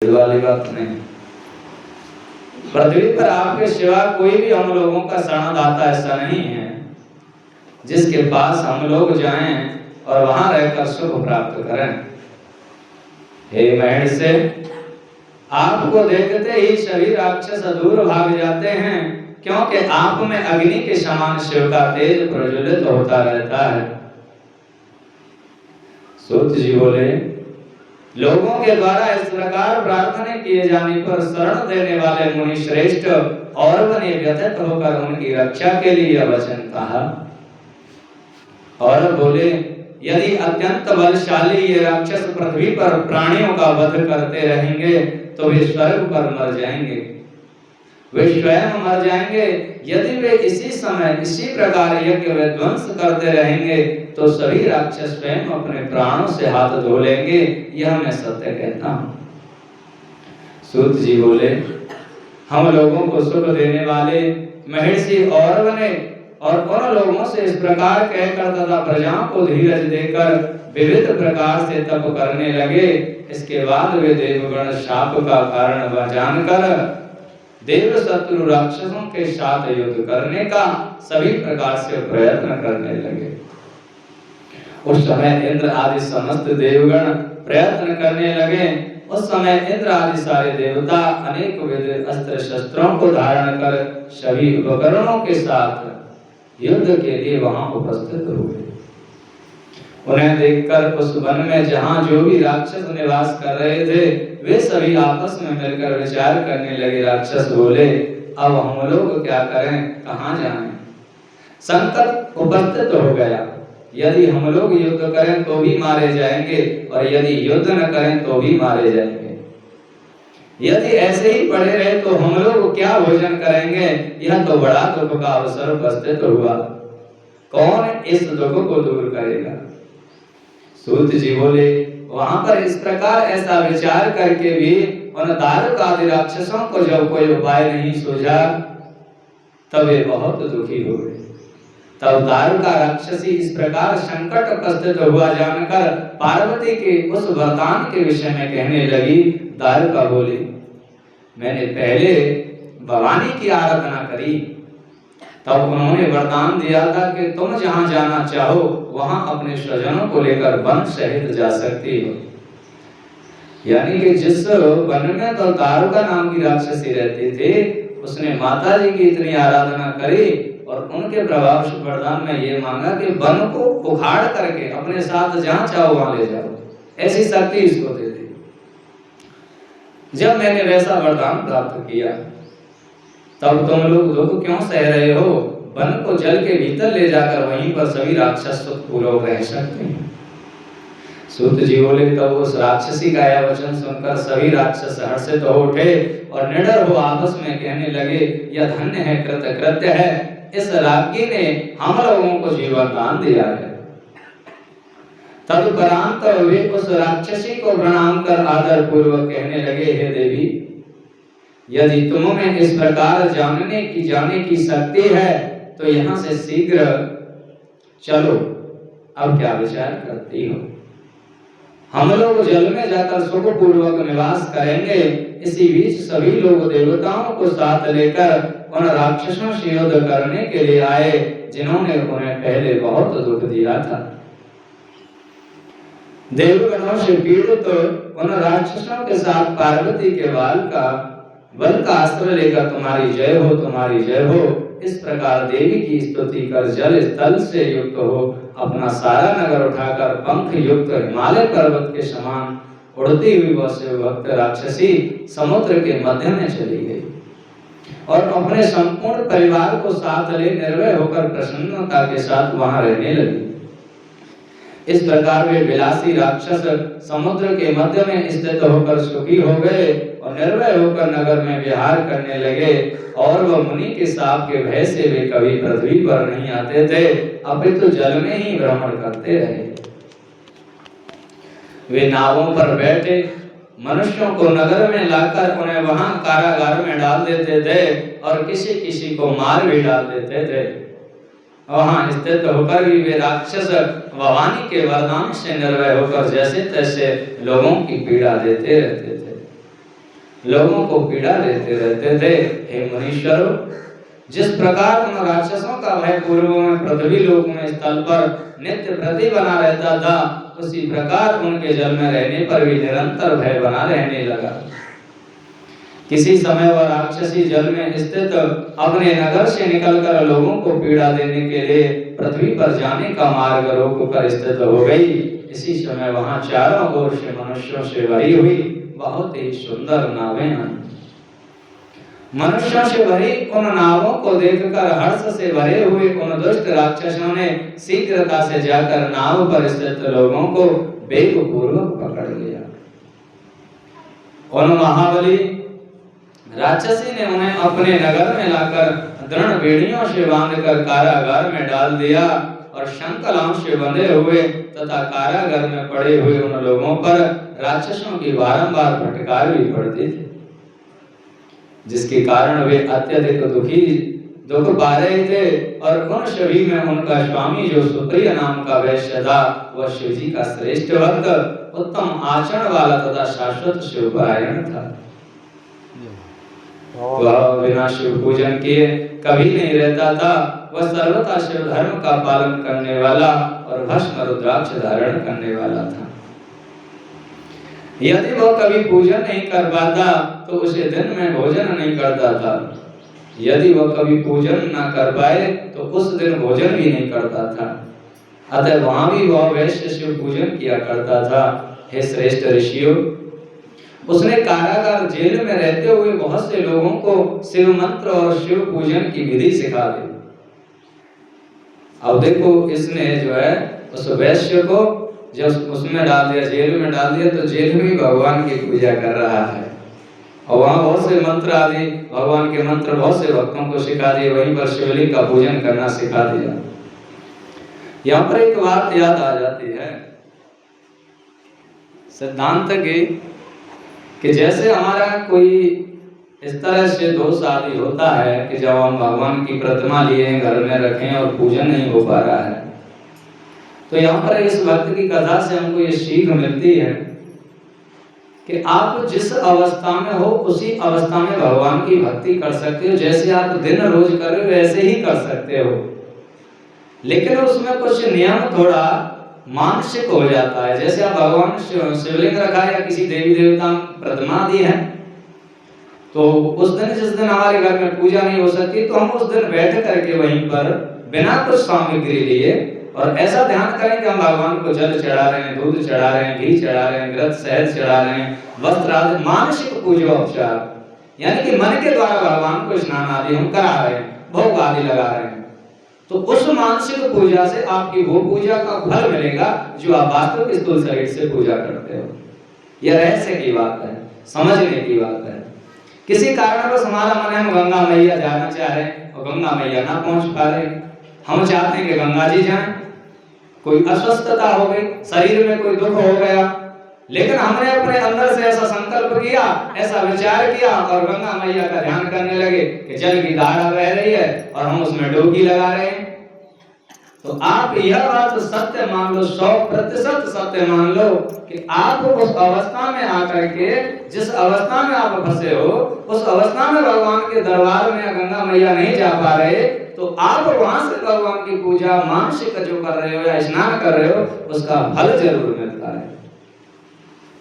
वाली बात नहीं। पृथ्वी पर आपके सिवा कोई भी हम लोगों का शरणदाता ऐसा नहीं है जिसके पास हम लोग जाएं और वहां रहकर सुख प्राप्त करें। हे महर्षि, आपको देखते ही सभी राक्षस दूर भाग जाते हैं, क्योंकि आप में अग्नि के समान शिव का तेज प्रज्वलित होता रहता है। सूत जी बोले, लोगों के द्वारा इस प्रकार प्रार्थना किए जाने पर शरण देने वाले मुनि श्रेष्ठ और ने व्यथित होकर उनकी रक्षा के लिए यह वचन कहा। और बोले, यदि अत्यंत बलशाली ये राक्षस पृथ्वी पर प्राणियों का वध करते रहेंगे तो वे स्वर्ग पर मर जाएंगे, वे स्वयं मर जाएंगे। यदि वे इसी समय इसी प्रकार यज्ञ विध्वंस करते रहेंगे तो सभी राक्षस स्वयं अपने प्राणों से हाथ धो लेंगे, यह मैं सत्य कहता हूं। सूत जी बोले, हम लोगों को सुख देने वाले महर्षि औरव ने और उन लोगों से इस प्रकार कहकर तथा प्रजाओं को धीरज देकर विविध प्रकार से तप करने लगे। इसके बाद वे देवगण शाप का कारण जानकर देव शत्रु राक्षसों के साथ युद्ध करने का सभी प्रकार से प्रयत्न करने लगे। उस समय इंद्र आदि समस्त देवगण प्रयत्न करने लगे। उस समय इंद्र आदि सारे देवता अनेक विध अस्त्र शस्त्रों को धारण कर सभी उपकरणों के साथ युद्ध के लिए वहां उपस्थित हुए। उन्हें देखकर उस वन में जहां जो भी राक्षस निवास कर रहे थे वे सभी आपस में मिलकर विचार करने लगे। राक्षस बोले, अब हम लोग क्या करें, कहां जाएं? संकट उपस्थित हो गया। यदि हम लोग युद्ध करें तो भी मारे जाएंगे और यदि युद्ध न करें तो भी मारे जाएंगे। यदि ऐसे ही पड़े रहे तो हम लोग क्या भोजन करेंगे? यह तो बड़ा दुख का अवसर उपस्थित हुआ। कौन इस दुख को दूर करेगा? सूत जी बोले, वहां पर इस प्रकार ऐसा विचार करके भी उन दारुक आदि राक्षसों को जब कोई उपाय नहीं सूझा तब वे बहुत दुखी हो गए। तब दारुका राक्षसी इस प्रकार संकट उपस्थित हुआ जानकर पार्वती के उस वरदान के विषय में कहने लगी। दारुका बोली, मैंने पहले भवानी की आराधना करी, तब उन्होंने वरदान दिया था कि तुम जहां जाना चाहो वहां अपने स्वजनों को लेकर वन सहित जा सकती हो। यानी कि जिस वन में तो दारुका नाम की राक्षसी रहती थी उसने माता जी की इतनी आराधना करी और उनके प्रभाव से वरदान में ये मांगा कि वन को उखाड़ करके अपने साथ जहां चाहो वहां ले जाओ, ऐसी शक्ति इसको दे दी। जब मैंने वैसा वरदान प्राप्त किया तब तुम लोग दुख क्यों सह रहे हो? वन को जल के भीतर ले जाकर वहीं पर सभी राक्षस सुखपूर्वक रह सकते हैं। सूत जी बोले, तब उस राक्षसी का यह वचन सुनकर सभी राक्षस हर्षित हो उठे और निडर हो आपस में कहने लगे, यह धन्य है, कृतकृत्य है, इस राज्ञी ने हम लोगों को जीवन दान दिया है। तदुपरांत वे उस राक्षसी को प्रणाम कर आदर पूर्वक कहने लगे, हे देवी, यदि तुम में इस प्रकार जाने की शक्ति है तो यहाँ से शीघ्र चलो। अब क्या विचार करती हो? हम लोग जल में जाकर सुखपूर्वक निवास करेंगे। इसी बीच सभी लोग देवताओं को साथ लेकर उन राक्षसों से युद्ध करने के लिए आए जिन्होंने उन्हें पहले बहुत दुख दिया था। देवगणों से पीड़ित उन राक्षसों के साथ पार्वती के बल का अस्त्र लेकर तुम्हारी जय हो, तुम्हारी जय हो, इस प्रकार देवी की स्तुति कर जल स्थल से युक्त हो अपना सारा नगर उठाकर पंख युक्त हिमालय पर्वत के समान उड़ती हुई वह शिवभक्त राक्षसी समुद्र के मध्य में चली गई और अपने संपूर्ण परिवार को साथ ले निर्भय होकर प्रसन्नता के साथ वहां रहने लगी। इस प्रकार वे विलासी राक्षस समुद्र के मध्य में स्थित होकर सुखी हो गए और निर्भय होकर नगर में विहार करने लगे। और वह मुनि के शाप के भय से वे कभी पृथ्वी पर नहीं आते थे, अपितु जल में ही भ्रमण करते रहे। वे नावों पर बैठे मनुष्यों को नगर में लाकर उन्हें वहां कारागार में डाल देते थे और किसी किसी को मार भी डाल देते थे। वहां स्थित होकर भी वे राक्षस भवानी के वरदान से निर्भय होकर जैसे तैसे लोगों की पीड़ा देते रहते थे। लोगों को पीड़ा देते रहते थे। हे मुनीश्वरों, जिस प्रकार उन राक्षसों का भय पूर्व में पृथ्वी लोक में स्थल पर नित्य प्रति बना रहता था, उसी प्रकार उनके जल में रहने पर भी निरंतर भय बना रहने लगा। किसी समय वह राक्षसी जल में स्थित अपने नगर से निकलकर लोगों को पीड़ा देने के लिए पृथ्वी पर जाने का मार्ग रोक कर स्थित हो गई। इसी समय वहां चारों ओर से मनुष्यों से भरी हुई बहुत ही सुंदर नावें आई। मनुष्यों से भरी उन नावों को देखकर हर्ष से भरे हुए उन दुष्ट राक्षसों ने शीघ्रता से जाकर नाव पर स्थित लोगों को वेग पूर्वक पकड़ लिया। उन महाबली राक्षसी ने उन्हें अपने नगर में लाकर दृढ़ बेड़ियों से बांधकर कारागार में डाल दिया और शंखलाओं से बंधे हुए तथा कारागार में पड़े हुए उन लोगों पर राक्षसों की बारंबार फटकार भी पड़ती थी, जिसके कारण वे अत्यधिक दुख पा रहे थे। और उन सभी में उनका स्वामी जो सुप्रिय नाम का वैश्य था, वह शिव जी का श्रेष्ठ भक्त, उत्तम आचरण वाला तथा शाश्वत शिवपरायण था। वह बिना शिव पूजन किए कभी नहीं रहता था। वह सर्वथा शिव धर्म का पालन करने वाला और भस्म रुद्राक्ष धारण करने वाला था। यदि वह कभी पूजन नहीं कर पाता तो उसे दिन में भोजन नहीं करता था। यदि वह कभी पूजन न कर पाए तो उस दिन भोजन भी नहीं करता था। अतः वहां भी वह वैश्य शिव पूजन किया करता था। हे श्रेष्ठ ऋषियों, उसने कारागार जेल में रहते हुए बहुत से लोगों को शिव मंत्र और शिव पूजन की विधि सिखा दी। अब देखो, इसने जो है उस वैश्य को जब उसमें डाल दिया, जेल में डाल दिया, तो जेल में भगवान की पूजा कर रहा है और वहां बहुत से मंत्र आदि भगवान के मंत्र बहुत से भक्तों को सिखा दिए। वहीं पर शिवलिंग का पूजन करना सिखा दिया। यहाँ पर एक बात याद आ जाती है सिद्धांत की, कि जैसे हमारा कोई इस तरह से दोष आदि होता है कि जब हम भगवान की प्रतिमा लिए घर में रखें और पूजन नहीं हो पा रहा है, तो यहाँ पर इस भक्त की कथा से हमको ये सीख मिलती है कि आप जिस अवस्था में हो उसी अवस्था में भगवान की भक्ति कर सकते हो। जैसे आप दिन रोज कर रहे हो वैसे ही कर सकते हो, लेकिन उसमें कुछ नियम थोड़ा मानसिक हो जाता है। जैसे आप भगवान शिवलिंग रखा है या किसी देवी देवता प्रतिमा दी है, तो उस दिन जिस दिन हमारे घर में पूजा नहीं हो सकती, तो हम उस दिन बैठ करके वहीं पर बिना कुछ सामग्री लिए और ऐसा ध्यान करें कि हम भगवान को जल चढ़ा रहे हैं, दूध चढ़ा रहे हैं, घी चढ़ा रहे हैं, घृत शहद चढ़ा रहे हैं, वस्त्र आदि मानसिक पूजोपचार, यानी कि मन के द्वारा भगवान को स्नान आदि हम करा रहे हैं, भोग आदि लगा रहे हैं। तो उस मानसिक पूजा से आपकी वो पूजा का फल मिलेगा जो आप वास्तविक स्थूल शरीर से पूजा करते हो। यह रहस्य की बात है, समझने की बात है। किसी कारणवश हमारा मन है हम गंगा मैया जाना चाह रहे हैं और गंगा मैया ना पहुंच पा रहे, हम चाहते हैं कि गंगा जी जाएं, कोई अस्वस्थता हो गई, शरीर में कोई दुख हो गया, लेकिन हमने अपने अंदर से ऐसा संकल्प किया, ऐसा विचार किया और गंगा मैया का ध्यान करने लगे कि जल की धारा बह रही है और हम उसमें डुबकी लगा रहे हैं। तो आप यह बात सत्य मान लो, 100% सत्य मान लो कि आप उस अवस्था में आकर के, जिस अवस्था में आप फंसे हो, उस अवस्था में भगवान के दरबार में गंगा मैया नहीं जा पा रहे, तो आप वहां से भगवान की पूजा मानसिक जो कर रहे हो या स्नान कर रहे हो, उसका फल जरूर मिलता है,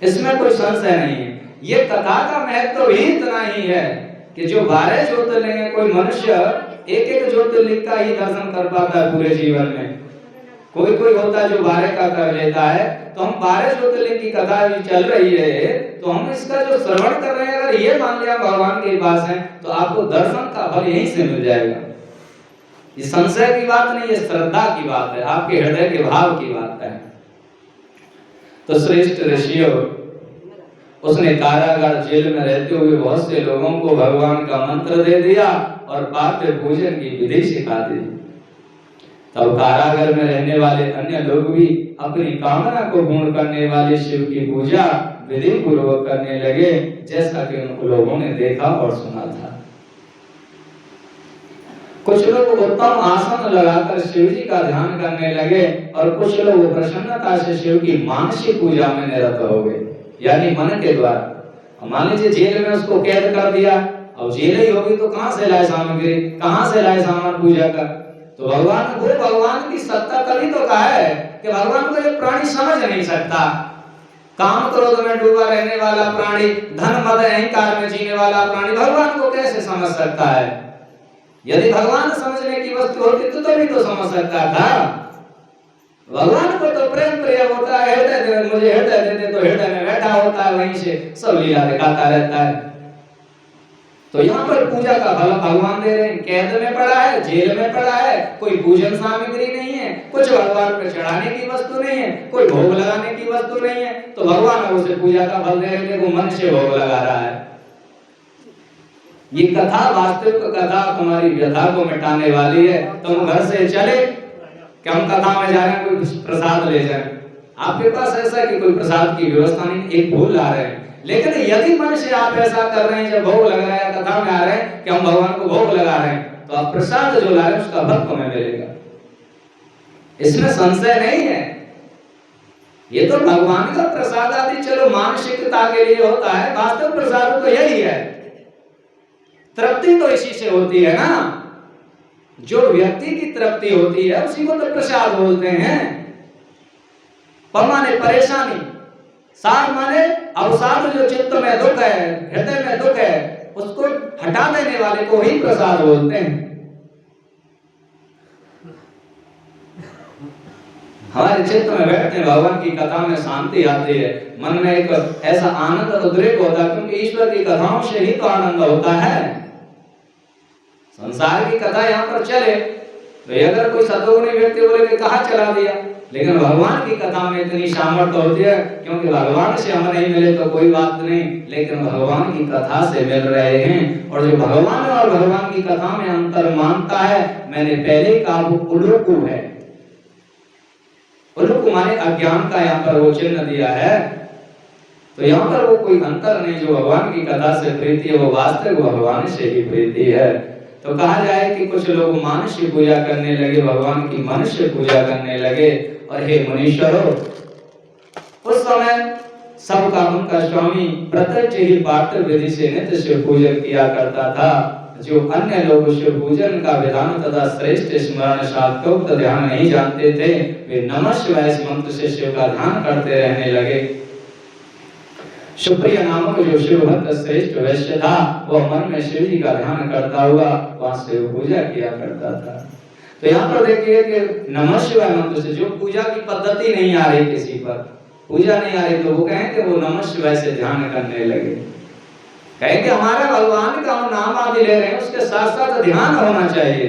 इसमें कोई संशय नहीं है। ये कथा का महत्व भी इतना ही है कि जो 12 ज्योतिर्लिंग है, कोई मनुष्य एक एक ज्योतिर्लिंग का ही दर्शन कर पाता है पूरे जीवन में। कोई कोई होता है जो 12 का कर लेता है। तो हम 12 ज्योतिर्लिंग की कथा चल रही है, तो हम इसका जो श्रवण कर रहे हैं, अगर ये मान लिया भगवान के पास है, तो आपको दर्शन का फल यहीं से मिल जाएगा। ये संशय की बात नहीं, ये श्रद्धा की बात है, आपके हृदय के भाव की बात है। तो श्रेष्ठ ऋषियों, उसने कारागार जेल में रहते हुए बहुत से लोगों को भगवान का मंत्र दे दिया और पार्थ्य पूजन की विधि सिखा दी। तब कारागार में रहने वाले अन्य लोग भी अपनी कामना को पूर्ण करने वाले शिव की पूजा विधि पूर्वक करने लगे, जैसा कि उन लोगों ने देखा और सुना था। कुछ लोग उत्तम आसन लगाकर शिव जी का ध्यान करने लगे और कुछ लोग प्रसन्नता से शिव की मानसिक पूजा में निरत हो गए, यानी मन के द्वारा। मान लीजिए जेल में उसको कैद कर दिया, अब जेल ही होगी तो कहां से लाए सामग्री, कहां से लाए सामान पूजा का। तो भगवान की सत्ता तभी तो कहा है कि भगवान को ये प्राणी समझ नहीं सकता। काम क्रोध में डूबा रहने वाला प्राणी, धन मद अहंकार में जीने वाला प्राणी भगवान को कैसे समझ सकता है? यदि भगवान समझने की वस्तु होती तो तभी तो समझ सकता था। भगवान को तो प्रेम प्रिय होता है, मुझे हृदय दे दे, तो हृदय में बैठा होता है, वहीं से सब लीला दिखाता रहता है। तो यहाँ पर पूजा का फल भगवान दे रहे हैं। कैद में पड़ा है, जेल में पड़ा है, कोई पूजन सामग्री नहीं है, कुछ भगवान पे चढ़ाने की वस्तु नहीं है, कोई भोग लगाने की वस्तु नहीं है, तो भगवान उसे पूजा का फल दे रहे हैं, वो मन से भोग लगा रहा है। ये कथा वास्तविक कथा तुम्हारी व्यथा को मिटाने वाली है। तुम घर से चले कि हम कथा में जा रहे हैं, कोई प्रसाद ले जाए, आपके पास ऐसा है कि कोई प्रसाद की व्यवस्था नहीं, एक फूल ला रहे हैं। लेकिन यदि मन से आप ऐसा कर रहे हैं, जब भोग लग रहा है, कथा में आ रहे हैं कि हम भगवान को भोग लगा रहे हैं, तो आप प्रसाद जो ला रहे हैं उसका फल तुम्हें मिलेगा, इसमें संशय नहीं है। ये तो भगवान का प्रसाद आदि चलो मानसिकता के लिए होता है, वास्तव प्रसाद तो यही है, तृप्ति तो इसी से होती है ना। जो व्यक्ति की तृप्ति होती है उसी को तो प्रसाद बोलते हैं। पर माने परेशानी, सार माने अवसाद, जो चित्त में दुख है, हृदय में दुख है, उसको हटा देने वाले को ही प्रसाद बोलते हैं। हमारे चित्त में बैठते भगवान की कथा में शांति आती है, मन में एक ऐसा आनंद उद्रेक होता है, क्योंकि ईश्वर की कथाओं से ही तो आनंद होता है। संसार की कथा यहाँ पर चले तो अगर कोई सतोगुणी व्यक्ति बोले कि कहाँ चला दिया, लेकिन भगवान की कथा में इतनी सामर्थ्य होती है, क्योंकि भगवान से हम नहीं मिले तो कोई बात नहीं, लेकिन भगवान की कथा से मिल रहे हैं। और जो भगवान और भगवान की कथा में अंतर मानता है, मैंने पहले कहा, वो उल्लूकु है। उल्लूकु माने अज्ञान का यहाँ पर वो चिन्ह दिया है। तो यहाँ पर वो कोई अंतर नहीं, जो भगवान की कथा से प्रीति है वो वास्तविक भगवान से ही प्रीति है। तो कहा जाए कि कुछ लोग मनुष्य पूजा करने लगे, भगवान की मनुष्य पूजा करने लगे। और हे मुनीश्वरों, उस समय सबका उनका स्वामी प्रत्यक्ष ही पाठ विधि से नित्य शिव पूजन किया करता था। जो अन्य लोग शिव पूजन का विधान तथा श्रेष्ठ स्मरण शास्त्रोक्त ध्यान नहीं जानते थे, वे नमः शिवाय मंत्र से शिव का ध्यान करते रहने लगे। सुप्रिय नामक जो शिव भक्त श्रेष्ठ वैश्य था, वह मन में शिव जी का ध्यान करता हुआ वहां शिव पूजा किया करता था। तो यहाँ पर देखिए कि नमः शिवाय मंत्र से जो पूजा की पद्धति नहीं आ रही, किसी पर पूजा नहीं आ रही, तो वो कहें कि वो नमः शिवाय से ध्यान करने लगे। कहें कि हमारा भगवान का हम नाम आदि ले रहे हैं, उसके साथ साथ ध्यान होना चाहिए।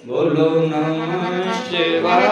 बोलो नमः शिवाय।